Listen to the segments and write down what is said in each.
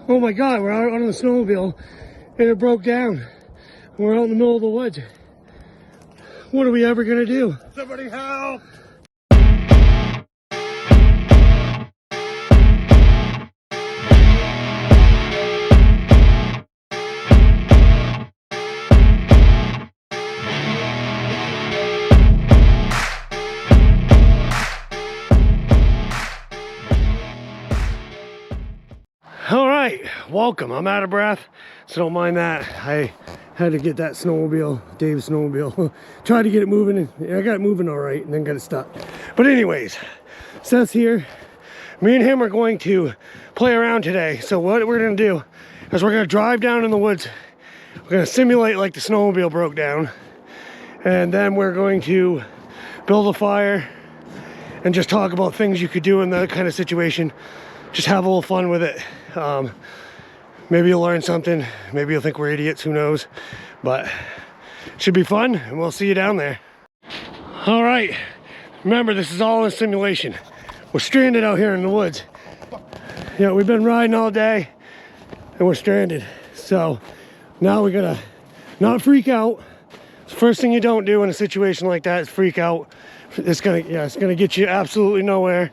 Oh my God, we're out on the snowmobile and it broke down. We're out in the middle of the woods. What are we ever gonna do? Somebody help! All right, welcome. I'm out of breath, so don't mind that. I had to get that snowmobile, Dave's snowmobile, tried to get it moving, and I got it moving all right, and then got it stuck. But anyways, Seth's here. Me and him are going to play around today. So what we're gonna do is we're gonna drive down in the woods. We're gonna simulate like the snowmobile broke down, and then we're going to build a fire and just talk about things you could do in that kind of situation. Just have a little fun with it. Maybe you'll learn something. Maybe you'll think we're idiots, who knows? But it should be fun, and we'll see you down there. All right, remember, this is all a simulation. We're stranded out here in the woods. You know, we've been riding all day, and we're stranded. So now we gotta not freak out. The first thing you don't do in a situation like that is freak out. It's gonna get you absolutely nowhere.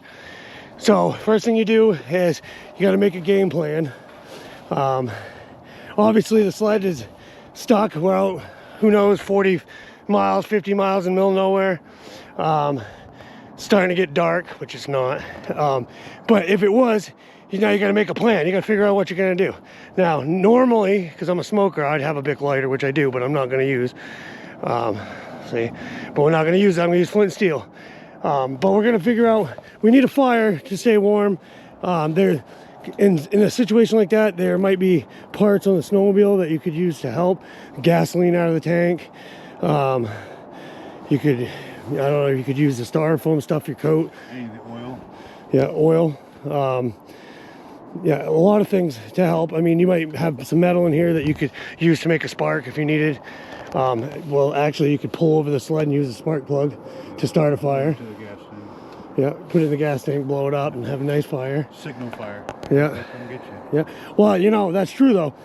So first thing you do is you got to make a game plan. Obviously the sled is stuck. We're out, who knows, 40 miles, 50 miles in the middle of nowhere. It's starting to get dark, which it's not. But if it was, now you got to make a plan. You got to figure out what you're going to do. Now, normally, because I'm a smoker, I'd have a Bic lighter, which I do, but I'm not going to use. See, but we're not going to use that. I'm going to use flint and steel. But we're gonna figure out, we need a fire to stay warm. In a situation like that, there might be parts on the snowmobile that you could use to help. Gasoline out of the tank. You could, I don't know, you could use the styrofoam, stuff your coat. Any oil. Yeah, oil. Yeah, a lot of things to help. I mean, you might have some metal in here that you could use to make a spark if you needed. Well, actually, you could pull over the sled and use a spark plug to start a fire. To the gas tank. Yeah, put it in the gas tank, blow it up, and have a nice fire. Signal fire. Yeah. Come get you. Yeah. Well, you know, that's true, though.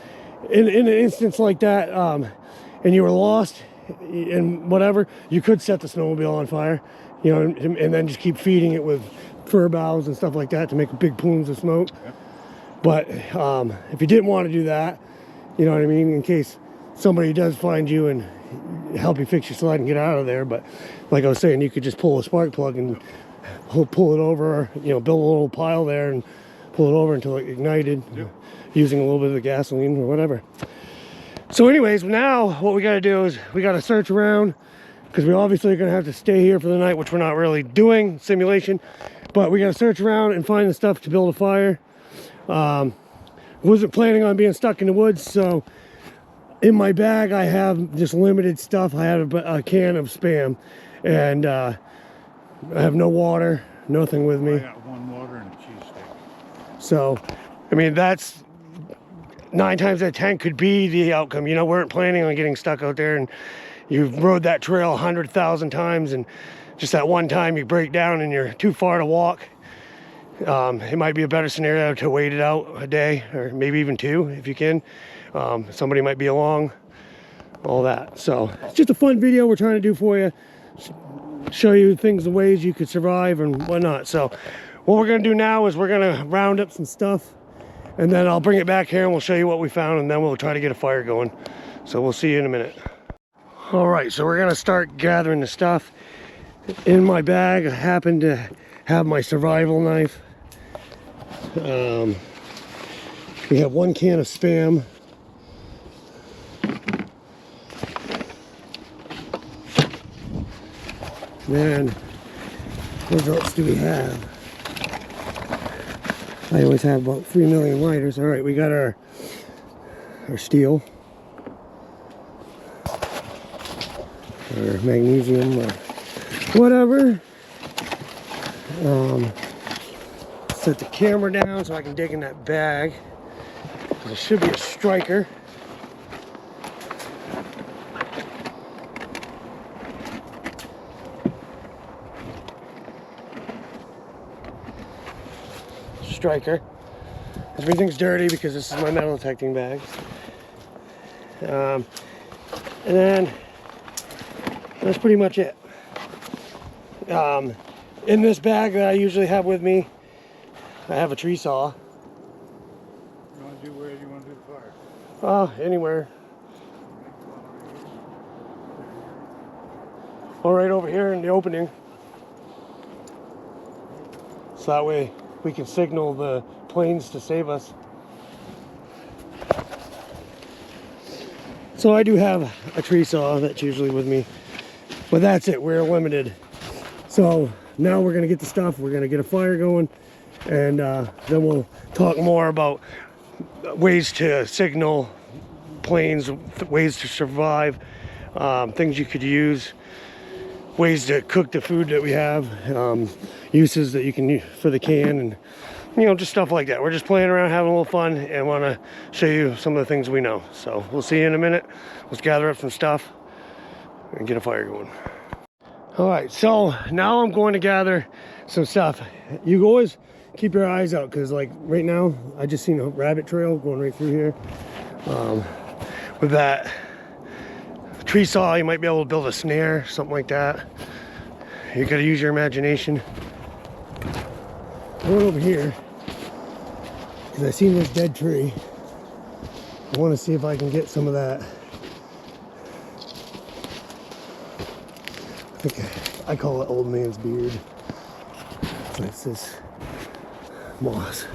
In an instance like that, and you were lost and whatever, you could set the snowmobile on fire, you know, and then just keep feeding it with fir boughs and stuff like that to make big plumes of smoke. Yep. But if you didn't want to do that, you know what I mean, in case somebody does find you and help you fix your sled and get out of there. But like I was saying, you could just pull a spark plug and pull it over, you know, build a little pile there and pull it over until it ignited. Yep. Using a little bit of the gasoline or whatever. So anyways, now what we got to do is we got to search around, because we obviously are going to have to stay here for the night, which we're not really doing simulation, but we got to search around and find the stuff to build a fire. Wasn't planning on being stuck in the woods, so in my bag I have just limited stuff. I have a can of Spam, and I have no water, nothing with me. I got one water and a cheese stick. So, I mean, that's 9 times out of 10 could be the outcome. You know, we weren't planning on getting stuck out there, and you've rode that trail 100,000 times, and just that one time you break down and you're too far to walk. It might be a better scenario to wait it out a day, or maybe even 2 if you can. Somebody might be along, all that. So it's just a fun video we're trying to do for you, show you things and ways you could survive and whatnot. So what we're going to do now is we're going to round up some stuff, and then I'll bring it back here and we'll show you what we found, and then we'll try to get a fire going. So we'll see you in a minute. All right, so we're going to start gathering the stuff. In my bag, I happen to have my survival knife. We have 1 can of Spam. Then, what else do we have? I always have about 3 million lighters. All right, we got our steel, or magnesium, or whatever. Set the camera down so I can dig in that bag. There should be a striker. Everything's dirty because this is my metal detecting bags. And then that's pretty much it. In this bag that I usually have with me, I have a tree saw. Where do you want to do the fire? Anywhere. Or right over here in the opening. So that way we can signal the planes to save us. So I do have a tree saw that's usually with me, but that's it, we're limited. So now we're gonna get the stuff, we're gonna get a fire going, and then we'll talk more about ways to signal planes, ways to survive, things you could use, ways to cook the food that we have, uses that you can use for the can, and you know, just stuff like that. We're just playing around, having a little fun, and want to show you some of the things we know. So we'll see you in a minute. Let's gather up some stuff and get a fire going. All right, so now I'm going to gather some stuff. You always keep your eyes out, because like right now I just seen a rabbit trail going right through here. With that tree saw, you might be able to build a snare, something like that. You gotta use your imagination. I went over here because I seen this dead tree. I want to see if I can get some of that. I think I call it old man's beard. It's this moss.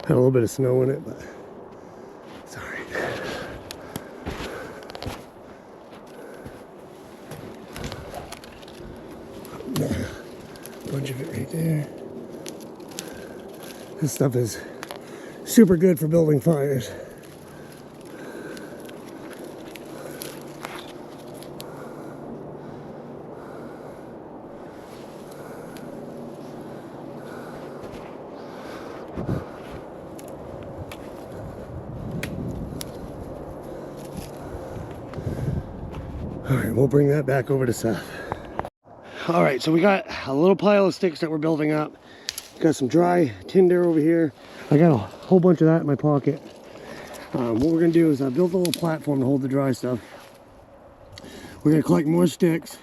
Had a little bit of snow in it, but it's all right. Bunch of it right there. This stuff is super good for building fires. All right, we'll bring that back over to Seth. All right, so we got a little pile of sticks that we're building up. Got some dry tinder over here. I got a whole bunch of that in my pocket. What we're gonna do is I built a little platform to hold the dry stuff. We're gonna collect more sticks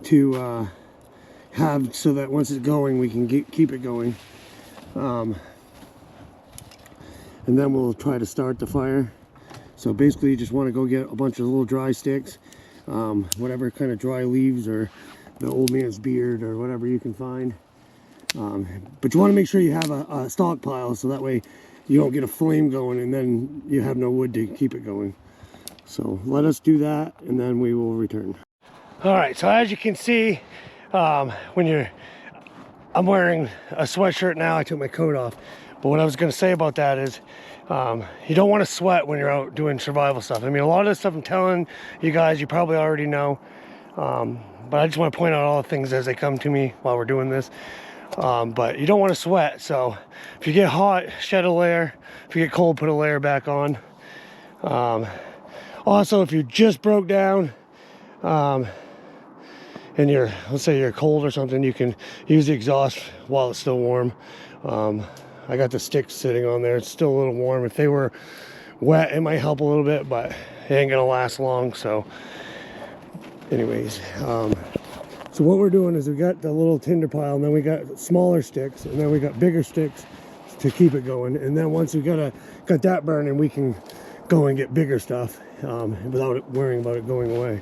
to have so that once it's going, we can keep it going. And then we'll try to start the fire. So basically you just want to go get a bunch of little dry sticks, whatever kind of dry leaves or the old man's beard or whatever you can find. But you want to make sure you have a stockpile so that way you don't get a flame going and then you have no wood to keep it going. So let us do that and then we will return. All right, so as you can see, I'm wearing a sweatshirt now. I took my coat off. But what I was going to say about that is you don't want to sweat when you're out doing survival stuff. I mean, a lot of this stuff I'm telling you guys, you probably already know. But I just want to point out all the things as they come to me while we're doing this. But you don't want to sweat. So if you get hot, shed a layer. If you get cold, put a layer back on. Also, if you just broke down and let's say you're cold or something, you can use the exhaust while it's still warm. I got the sticks sitting on there. It's still a little warm. If they were wet, it might help a little bit, but it ain't gonna last long. So anyways, so what we're doing is we got the little tinder pile, and then we got smaller sticks, and then we got bigger sticks to keep it going. And then once we got that burning, we can go and get bigger stuff without worrying about it going away.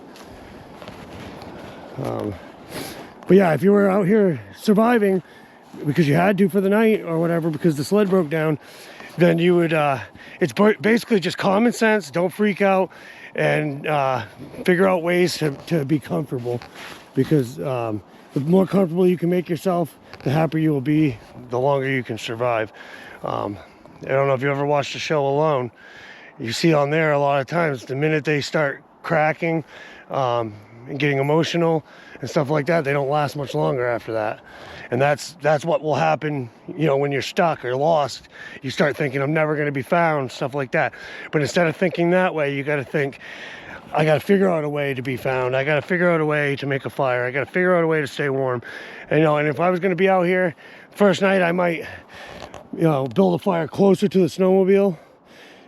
But yeah, if you were out here surviving because you had to for the night or whatever, because the sled broke down, then you would, it's basically just common sense. Don't freak out and figure out ways to be comfortable, because the more comfortable you can make yourself, the happier you will be, the longer you can survive. I don't know if you ever watched the show Alone. You see on there a lot of times, the minute they start cracking and getting emotional and stuff like that, they don't last much longer after that. And that's what will happen, you know, when you're stuck or lost. You start thinking, I'm never going to be found, stuff like that. But instead of thinking that way, you got to think, I got to figure out a way to be found. I got to figure out a way to make a fire. I got to figure out a way to stay warm. And, and if I was going to be out here first night, I might, build a fire closer to the snowmobile.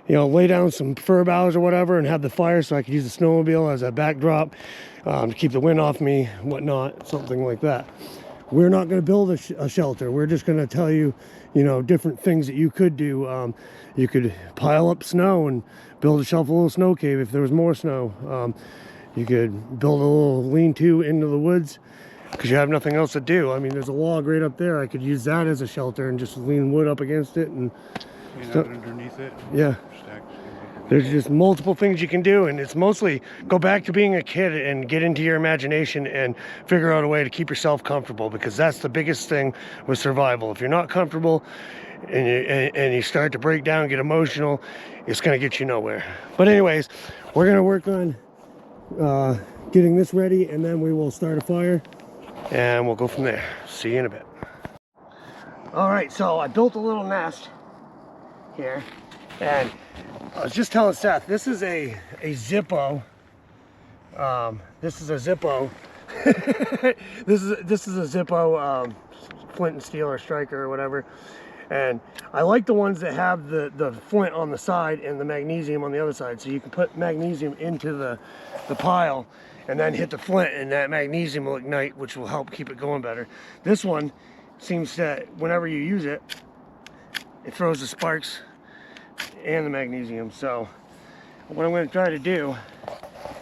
Lay down some fir boughs or whatever and have the fire so I could use the snowmobile as a backdrop to keep the wind off me, whatnot, something like that. We're not going to build a shelter. We're just going to tell you, different things that you could do. You could pile up snow and build yourself a little snow cave if there was more snow. You could build a little lean-to into the woods because you have nothing else to do. I mean, there's a log right up there. I could use that as a shelter and just lean wood up against it and out underneath it. Yeah. There's just multiple things you can do, and it's mostly go back to being a kid and get into your imagination and figure out a way to keep yourself comfortable, because that's the biggest thing with survival. If you're not comfortable and you start to break down, get emotional, it's going to get you nowhere. But anyways, we're going to work on getting this ready, and then we will start a fire, and we'll go from there. See you in a bit. All right, so I built a little nest here, and I was just telling Seth, this is a Zippo. This is a Zippo. this is a Zippo flint and steel or striker or whatever. And I like the ones that have the flint on the side and the magnesium on the other side, so you can put magnesium into the pile and then hit the flint, and that magnesium will ignite, which will help keep it going better. This one seems that whenever you use it, it throws the sparks and the magnesium. So what I'm going to try to do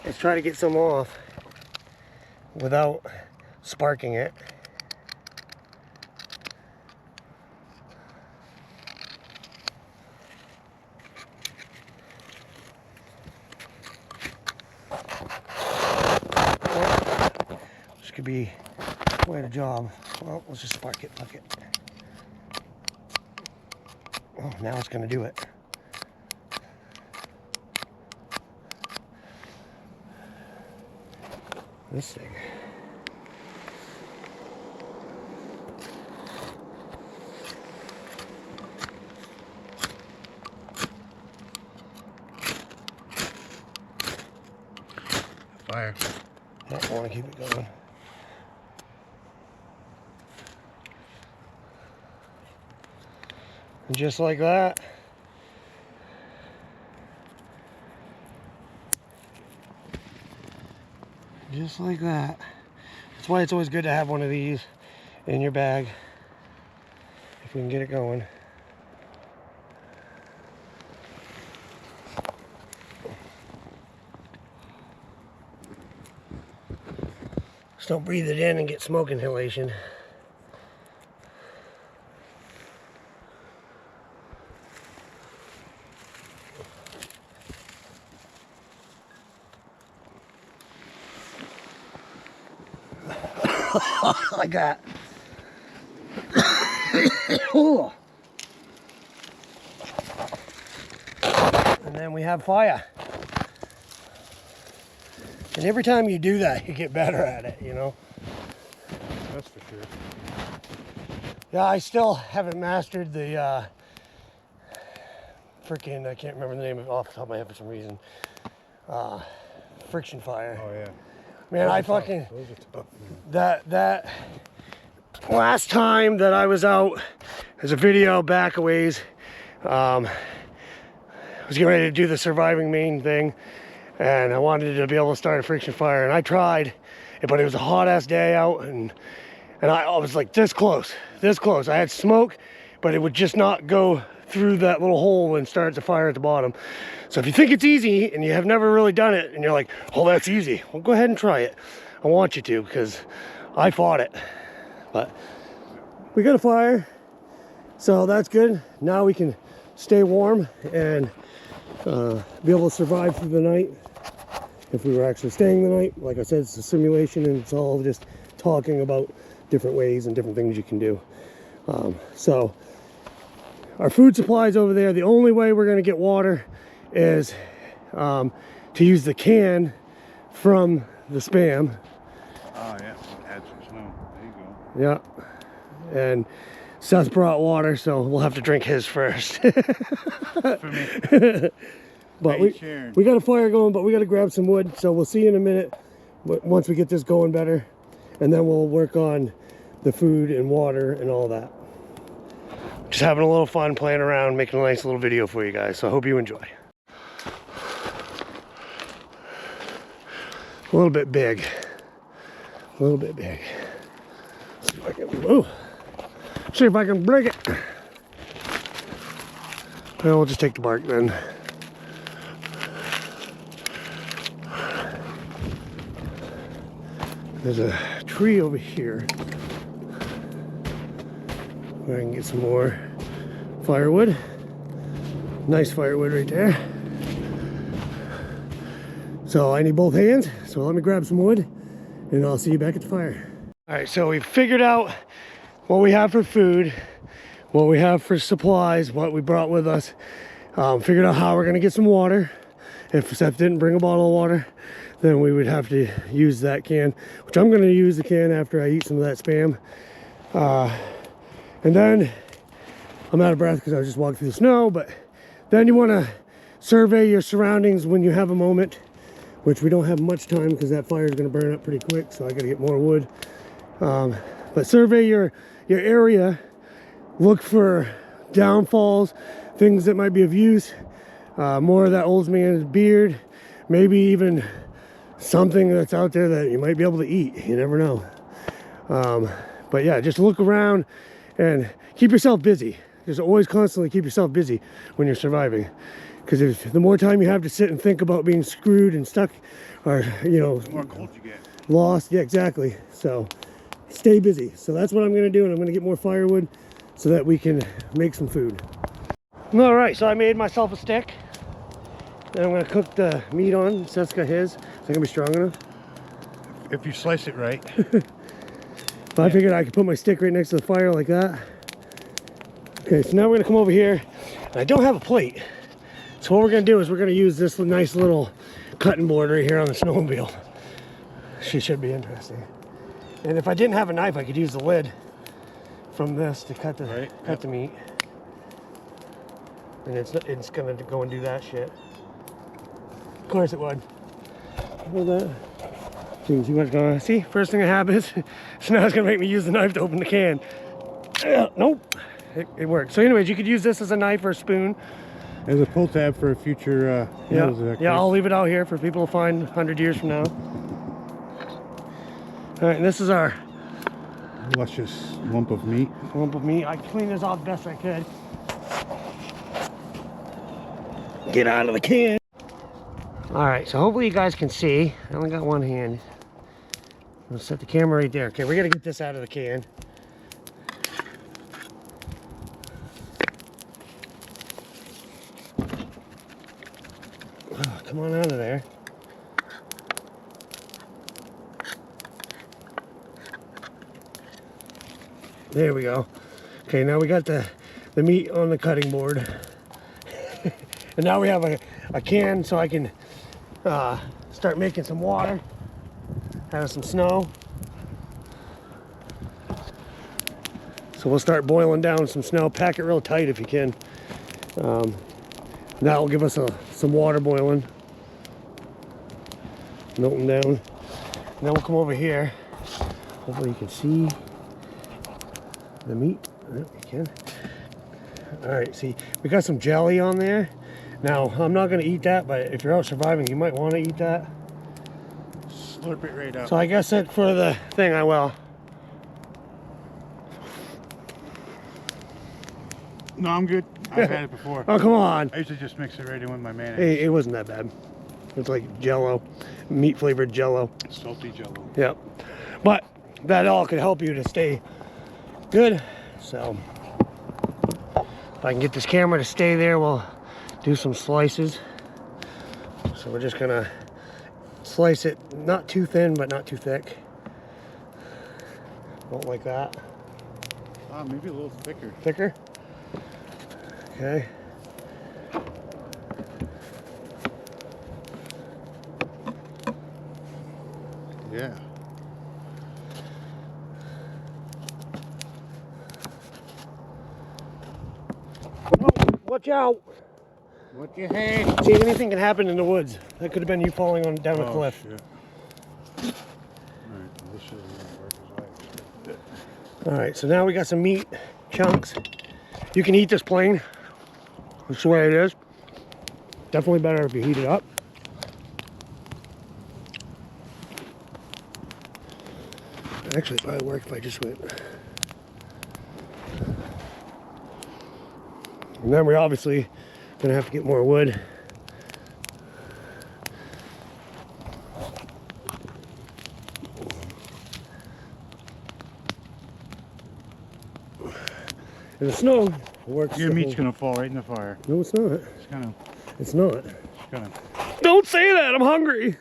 is try to get some off without sparking it. This could be quite a job. Well, let's just spark it. Fuck it. Oh, now it's going to do it. This thing. Fire. I want to keep it going. And just like that. Just like that. That's why it's always good to have one of these in your bag if we can get it going. Just don't breathe it in and get smoke inhalation. Like that. Oh. And then we have fire. And every time you do that, you get better at it, That's for sure. Yeah, I still haven't mastered the freaking, I can't remember the name of it off the top of my head for some reason. Friction fire. Oh yeah. Man, Those I are tough. fucking, Those are tough. that last time that I was out, there's a video back a ways. I was getting ready to do the surviving Maine thing, and I wanted to be able to start a friction fire, and I tried, but it was a hot ass day out, and I was like this close. I had smoke, but it would just not go through that little hole and start the fire at the bottom. So if you think it's easy and you have never really done it and you're like, oh, that's easy, well, go ahead and try it. I want you to, because I fought it. But we got a fire, so that's good. Now we can stay warm and be able to survive through the night if we were actually staying the night. Like I said, it's a simulation, and it's all just talking about different ways and different things you can do. So our food supply is over there. The only way we're going to get water is to use the can from the Spam. Oh yeah, add some snow. There you go. Yeah, and Seth brought water, so we'll have to drink his first. For me. But we got a fire going, but we got to grab some wood. So we'll see you in a minute once we get this going better. And then we'll work on the food and water and all that. Just having a little fun playing around, making a nice little video for you guys. So I hope you enjoy. A little bit big. A little bit big. See if I can, ooh, see if I can break it. Well, we'll just take the bark then. There's a tree over here where I can get some more firewood. Nice firewood right there. So I need both hands, so let me grab some wood and I'll see you back at the fire. All right, so we figured out what we have for food, what we have for supplies, what we brought with us. Figured out how we're gonna get some water. If Seth didn't bring a bottle of water, then we would have to use that can, which I'm gonna use the can after I eat some of that Spam. And then, I'm out of breath because I was just walking through the snow, but then you wanna survey your surroundings when you have a moment, which we don't have much time because that fire is gonna burn up pretty quick, so I gotta get more wood. But survey your area, look for downfalls, things that might be of use, more of that old man's beard, maybe even something that's out there that you might be able to eat. You never know. But yeah, just look around and keep yourself busy. Just always constantly keep yourself busy when you're surviving. Because if the more time you have to sit and think about being screwed and stuck, or the more cold you get. Lost, yeah, exactly. So stay busy. So that's what I'm going to do, and I'm going to get more firewood so that we can make some food. All right, so I made myself a stick. Then I'm going to cook the meat on. Seth's got his. Is that going to be strong enough? If you slice it right. But I figured I could put my stick right next to the fire like that. Okay, so now we're going to come over here. And I don't have a plate. So what we're going to do is we're going to use this nice little cutting board right here on the snowmobile. She should be interesting. And if I didn't have a knife, I could use the lid from this to cut the meat. And it's going to go and do that shit. Of course it would. Look at that. See what's going on. See, first thing that happens, so now it's going to make me use the knife to open the can. Nope. It worked. So anyways, you could use this as a knife or a spoon. As a pull tab for a future yeah, I'll leave it out here for people to find 100 years from now. All right, and this is our luscious lump of meat. I cleaned this off best I could. Get out of the can. All right, so hopefully you guys can see. I only got one hand. I'll set the camera right there. Okay, we got to get this out of the can. Oh, come on out of there. There we go. Okay, now we got the meat on the cutting board. And now we have a can so I can start making some water out of some snow. So we'll start boiling down some snow. Pack it real tight if you can. That'll give us some water boiling. Melting down. And then we'll come over here. Hopefully you can see the meat. Yep, you can. All right, see, we got some jelly on there. Now, I'm not going to eat that, but if you're out surviving, you might want to eat that. Slurp it right up. So I guess that for the thing, I will. No, I'm good. I've had it before. Oh, come on. I usually just mix it right in with my mayonnaise. Hey, it wasn't that bad. It's like Jello, meat-flavored Jello. Salty Jello. Yep. But that all could help you to stay good. So if I can get this camera to stay there, we'll do some slices. So we're just gonna slice it not too thin, but not too thick. Don't like that. Maybe a little thicker. Thicker? Okay. Yeah. Oh, watch out! What you hate? See, anything can happen in the woods. That could have been you falling on down a cliff. Shit. Alright, well, this isn't gonna work as I expected. All right, so now we got some meat chunks. You can eat this plain. That's the way it is. Definitely better if you heat it up. Actually, it probably work if I just went. And then we're obviously gonna have to get more wood. And the snow works. Your meat's gonna fall right in the fire. No, it's not. It's gonna. It's not. It's gonna. Don't say that. I'm hungry.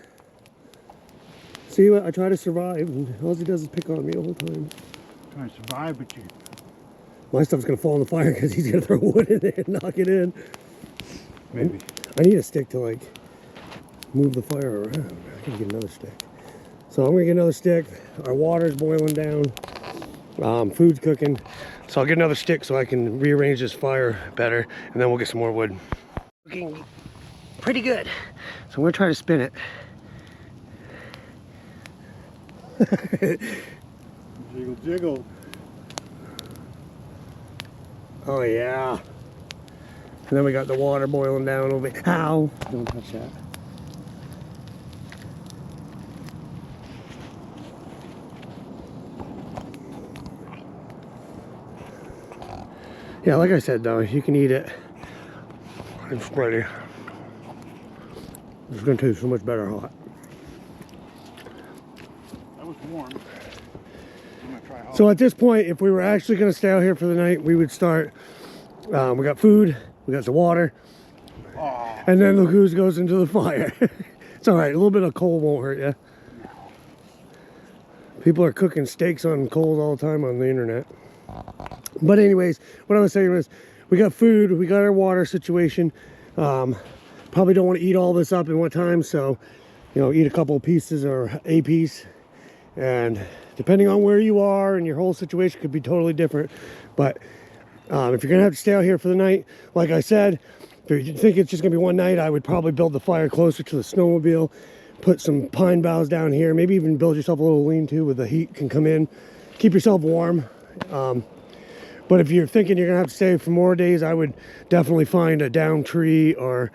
See what? I try to survive, and all he does is pick on me the whole time. Trying to survive, but you. My stuff's gonna fall in the fire because he's gonna throw wood in there and knock it in. Maybe. I need a stick to like move the fire around. I can get another stick. So I'm gonna get another stick. Our water's boiling down. Food's cooking. So I'll get another stick so I can rearrange this fire better, and then we'll get some more wood. Looking pretty good. So I'm gonna try to spin it. Jiggle, jiggle. Oh yeah. And then we got the water boiling down a little bit. Ow! Don't touch that. Yeah, like I said though, you can eat it. It's ready. It's gonna taste so much better hot. That was warm. I'm gonna try hot. So at this point, if we were actually gonna stay out here for the night, we would start. We got food, we got the water, and then the goose goes into the fire. It's all right. A little bit of coal won't hurt you. People are cooking steaks on coals all the time on the internet. But anyways, what I was saying was, we got food, we got our water situation. Probably don't want to eat all this up in one time, so you know, eat a couple of pieces or a piece. And depending on where you are and your whole situation could be totally different. But if you're gonna have to stay out here for the night, like I said, if you think it's just gonna be one night, I would probably build the fire closer to the snowmobile, put some pine boughs down here, maybe even build yourself a little lean-to where the heat can come in. Keep yourself warm. But if you're thinking you're gonna have to stay for more days, I would definitely find a down tree or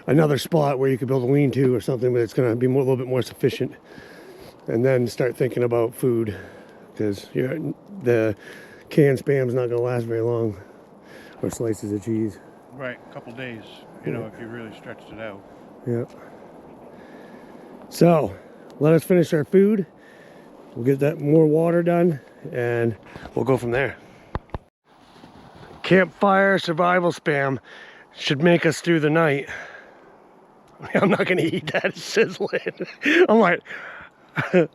another spot where you could build a lean-to or something, but it's gonna be a little bit more sufficient. And then start thinking about food, because the canned spam's not gonna last very long, or slices of cheese. Right, a couple days, you know, if you really stretched it out. Yeah. So, let us finish our food. We'll get that more water done, and we'll go from there. Campfire survival spam should make us through the night. I'm not gonna eat that, it's sizzling. I'm like, but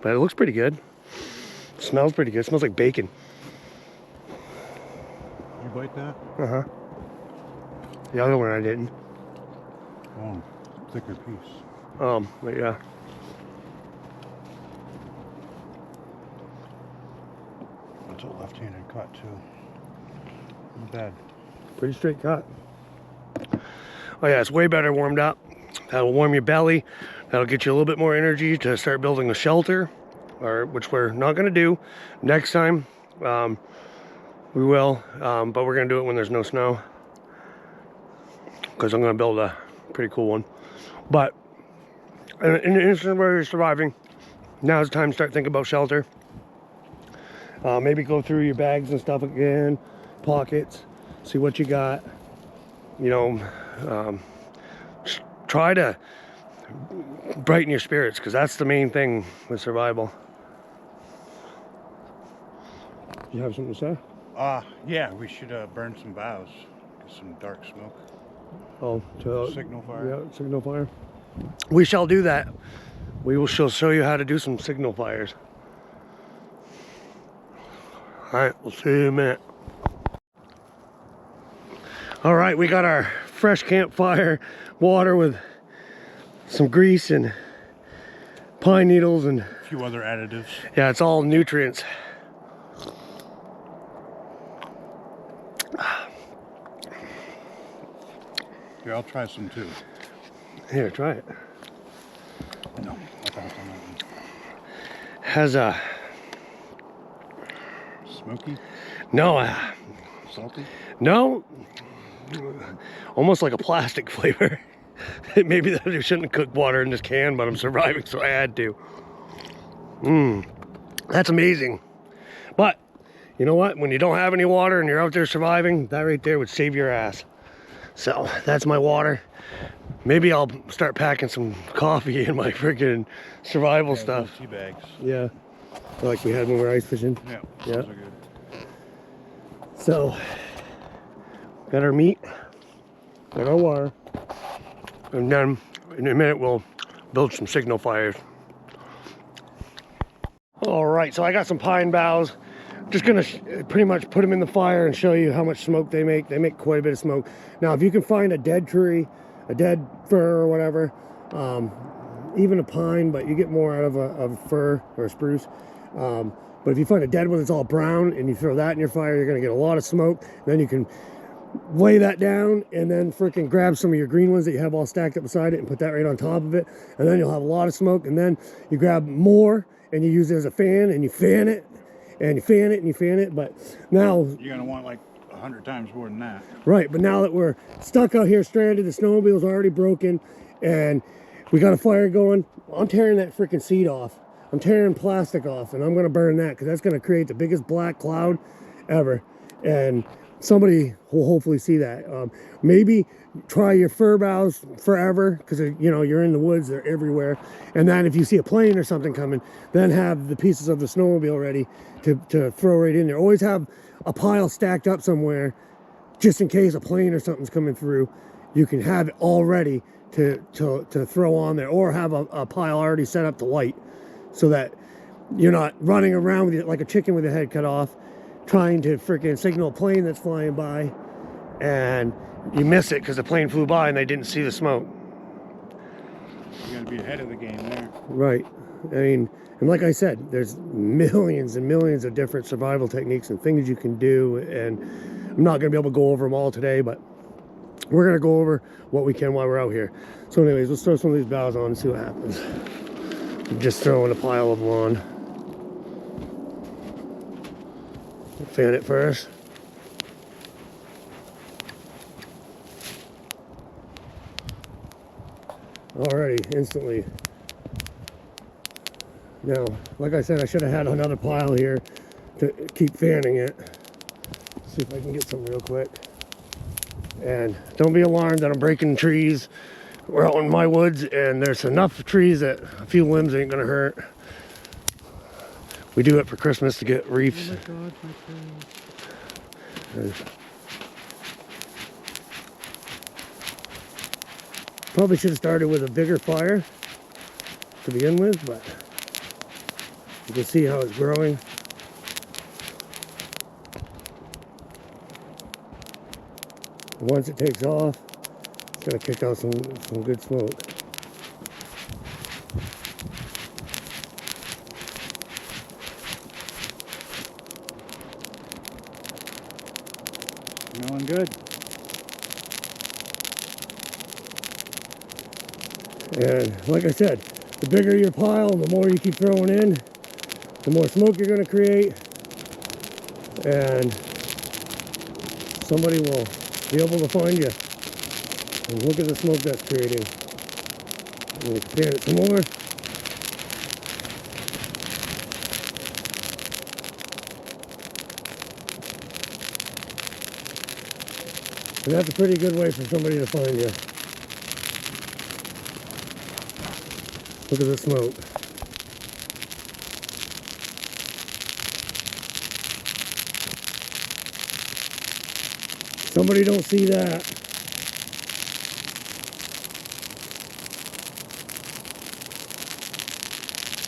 it looks pretty good. It smells pretty good. It smells like bacon. Did you bite that? Uh-huh. The other one I didn't. Oh, thicker piece. But yeah. It's a left-handed cut too. Not bad. Pretty straight cut. Oh yeah, it's way better warmed up. That'll warm your belly. That'll get you a little bit more energy to start building a shelter, which we're not gonna do next time. We will, but we're gonna do it when there's no snow, because I'm gonna build a pretty cool one. But in the instant where you're surviving, now's the time to start thinking about shelter. Maybe go through your bags and stuff again, pockets, see what you got. You know, try to brighten your spirits, because that's the main thing with survival. You have something to say? Yeah, we should burn some boughs, get some dark smoke. Oh, Signal fire. Yeah, signal fire. We shall do that. We will show you how to do some signal fires. All right, we'll see you in a minute. All right, we got our fresh campfire water with some grease and pine needles and A few other additives. yeah, it's all nutrients. Here, I'll try some too. Here, try it. No, I'll pass on that one. Has a Smoky? no, Salty? no, almost like a plastic flavor. Maybe that I shouldn't have cooked water in this can, but I'm surviving, so I had to. That's amazing. But you know what? When you don't have any water and you're out there surviving, that right there would save your ass. So that's my water. Maybe I'll start packing some coffee in my freaking survival stuff. Tea bags. Yeah, like we had when we were ice fishing. Yeah, Yeah. those are good. So, got our meat, got our water, and then in a minute we'll build some signal fires. All right, so I got some pine boughs. Just gonna pretty much put them in the fire and show you how much smoke they make. They make quite a bit of smoke. Now, if you can find a dead tree, a dead fir or whatever, even a pine, but you get more out of a fir or a spruce. But if you find a dead one that's all brown and you throw that in your fire, you're gonna get a lot of smoke. Then you can lay that down and then freaking grab some of your green ones that you have all stacked up beside it and put that right on top of it. And then you'll have a lot of smoke. And then you grab more and you use it as a fan and you fan it and you fan it and you fan it. But now You're gonna want like 100 times more than that. right, but now that we're stuck out here stranded, the snowmobile's already broken, and we got a fire going, I'm tearing that freaking seat off. I'm tearing plastic off, and I'm going to burn that, because that's going to create the biggest black cloud ever. And somebody will hopefully see that. Maybe try your fir boughs forever, because you know you're in the woods, they're everywhere. And then if you see a plane or something coming, then have the pieces of the snowmobile ready to throw right in there. Always have a pile stacked up somewhere, just in case a plane or something's coming through. You can have it all ready to throw on there, or have a pile already set up to light, so that you're not running around with it like a chicken with your head cut off, trying to freaking signal a plane that's flying by, and you miss it because the plane flew by and they didn't see the smoke. You're gonna be ahead of the game there. Right. I mean, and like I said, there's millions and millions of different survival techniques and things you can do, and I'm not going to be able to go over them all today, but we're going to go over what we can while we're out here. So anyways, let's throw some of these boughs on and see what happens. I'm just throwing a pile of them on. Fan it first. Alrighty, instantly. Now, like I said, I should have had another pile here to keep fanning it. Let's see if I can get some real quick. And don't be alarmed that I'm breaking trees. We're out in my woods, and there's enough trees that a few limbs ain't gonna hurt. We do it for Christmas to get reefs. Oh my God, my friend. Probably should have started with a bigger fire to begin with, but you can see how it's growing. Once it takes off, it's gonna kick out some good smoke. Smelling good. And like I said, the bigger your pile, the more you keep throwing in, the more smoke you're going to create, and somebody will be able to find you. And look at the smoke that's creating. And we can fan it some more. And that's a pretty good way for somebody to find you. Look at the smoke. Somebody don't see that.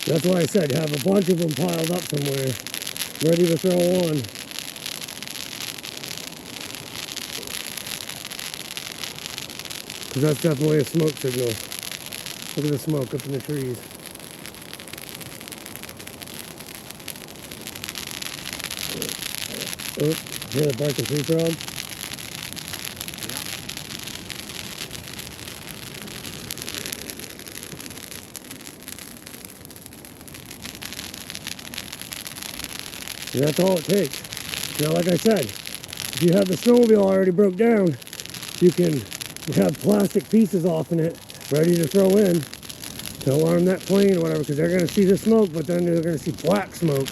That's why I said have a bunch of them piled up somewhere, ready to throw on. Because that's definitely a smoke signal. Look at the smoke up in the trees. Oh, hear the barking tree frog? And that's all it takes. Now, like I said, if you have the snowmobile already broke down, you can have plastic pieces off in it, ready to throw in to alarm that plane or whatever, because they're going to see the smoke, but then they're going to see black smoke.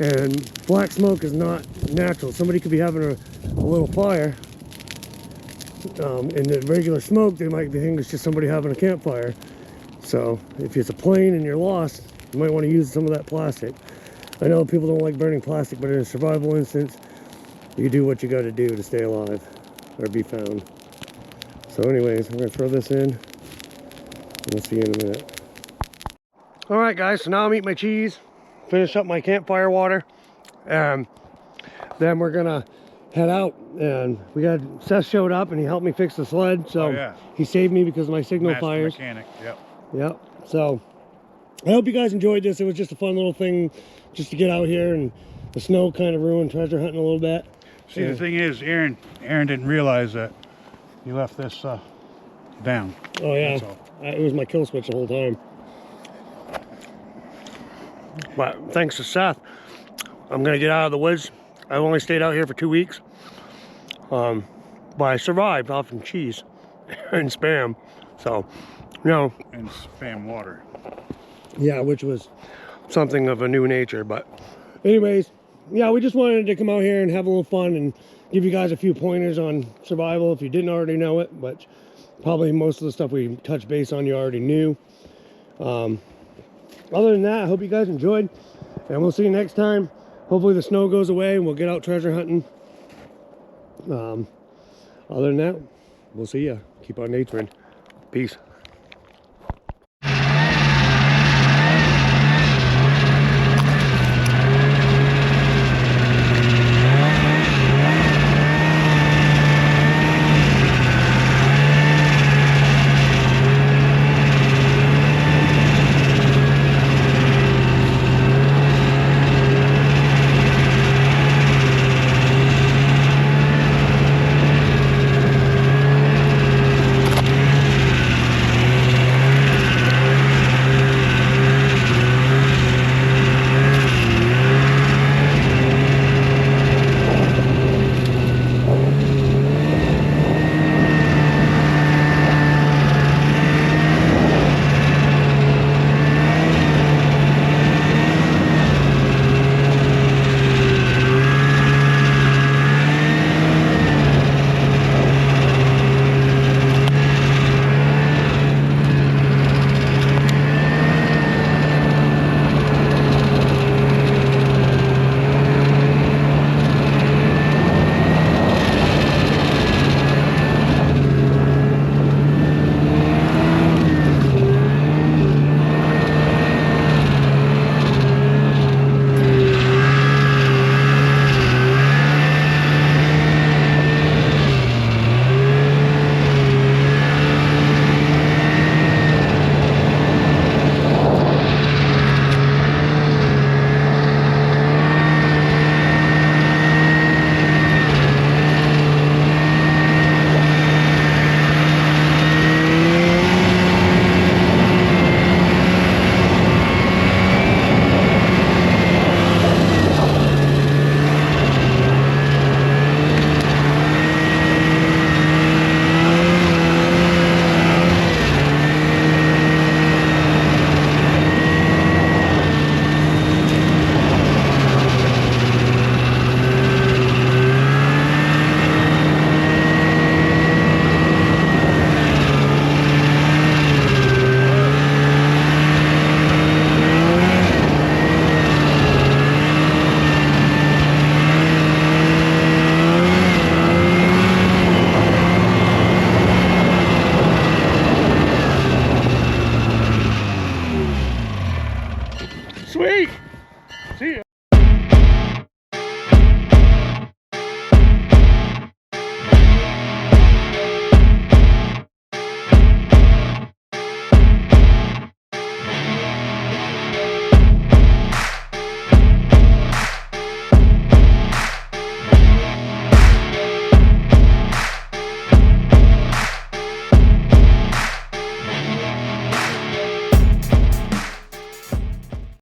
And black smoke is not natural. Somebody could be having a little fire. In the regular smoke, they might think it's just somebody having a campfire. So if it's a plane and you're lost, you might want to use some of that plastic. I know people don't like burning plastic, but in a survival instance, you do what you got to do to stay alive or be found. So anyways, I'm going to throw this in. We'll see you in a minute. All right, guys, so now I'm eating my cheese, finish up my campfire water, and then we're going to head out. And we got Seth showed up and he helped me fix the sled. So he saved me because of my signal fires. Mechanic, yep. Yep. So I hope you guys enjoyed this. It was just a fun little thing just to get out here, and the snow kind of ruined treasure hunting a little bit. See, the thing is, Aaron didn't realize that you left this down. Oh yeah, it was my kill switch the whole time. But thanks to Seth, I'm gonna get out of the woods. I only stayed out here for 2 weeks, but I survived off of cheese and Spam. So, you know, and Spam water. Yeah, which was something of a new nature. But anyways, yeah, we just wanted to come out here and have a little fun and give you guys a few pointers on survival if you didn't already know it, but probably most of the stuff we touched base on you already knew. Other than that, I hope you guys enjoyed, and we'll see you next time. Hopefully the snow goes away and we'll get out treasure hunting. Other than that, we'll see ya. Keep on naturing. Peace. Sweet!